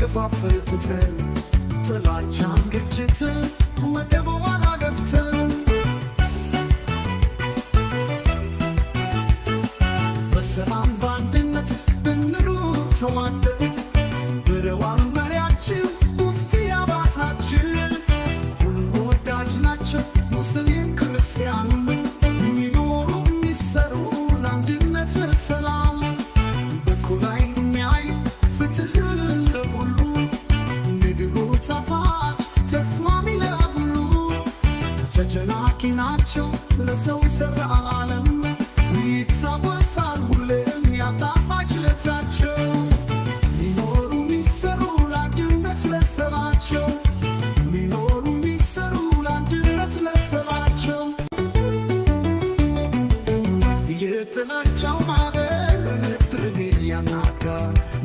መከፋፈል ትተን ጥላቻን ግጭትን ወደ በኋላ ገፍተን በሰላም በአንድነት ብንኖር ተዋደን ብለዋል መሪያችን ሙፍቲ አባታችን። ሁሉም ወዳጅ ናቸው ሙስሊም ክርስቲያን የሚኖሩ የሚሰሩ ለአንድነት ለሰላም በኩል ዓይን የሚያይ ፍትህ ተስማሚ ለሁሉ ተጨናቂ ናቸው ለሰው የሠራ ዓለም ይታወሳል ሁሌም ያጣፋጭ ለዛቸው ሚኖሩ ሚሰሩ ለአንድነት ለሰላቸው ሚኖሩ ሚሰሩ ለአንድነት ለሰላቸው የጥላቻው ማዕበል ምድርን ያናጋ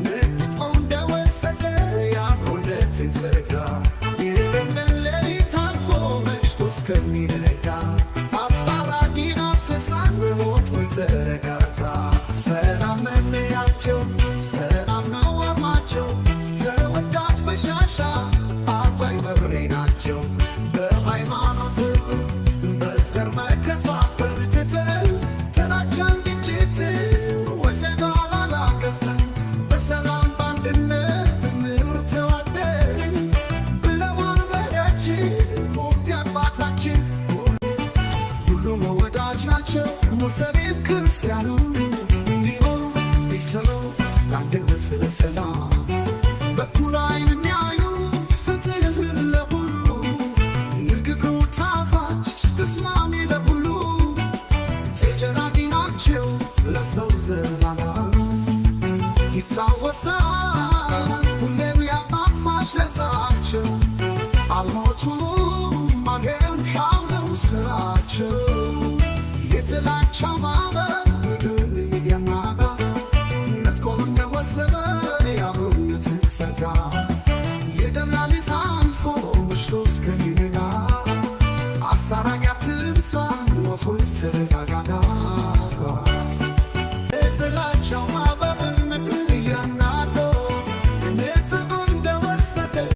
ነጥቆ እንደወሰደ ያብሮነትን ዘጋ እስከሚነጋ አስታራቂ አትሳን ሞት ተረጋጋ። ሰላም መለያቸው ሰላም ነው አርማቸው ተወዳጅ በሻሻ አዛኝ መብሬ ናቸው። በሃይማኖት በዘር መከፋፈል ትተን ጥላቻን ግጭትን ወደ ኋላ ገፍተን በሰላም በአንድነት ብንኖር ተዋደን ብለዋል መሪያችን ሁሉም ወዳጅ ናቸው ሙስሊም ክርስቲያኑ እንዲኖሩ ቢሰሩ ለአንድነት ለሰላም በኩል ዓይን የሚያዩ ፍትህ ለሁሉ ንግግሩ ጣፋጭ ተስማሚ ለሁሉ ተጨናቂ ናቸው ለሰው ዘላለም ይታወሳል ሁሌም ያጣፋጭ ለሰው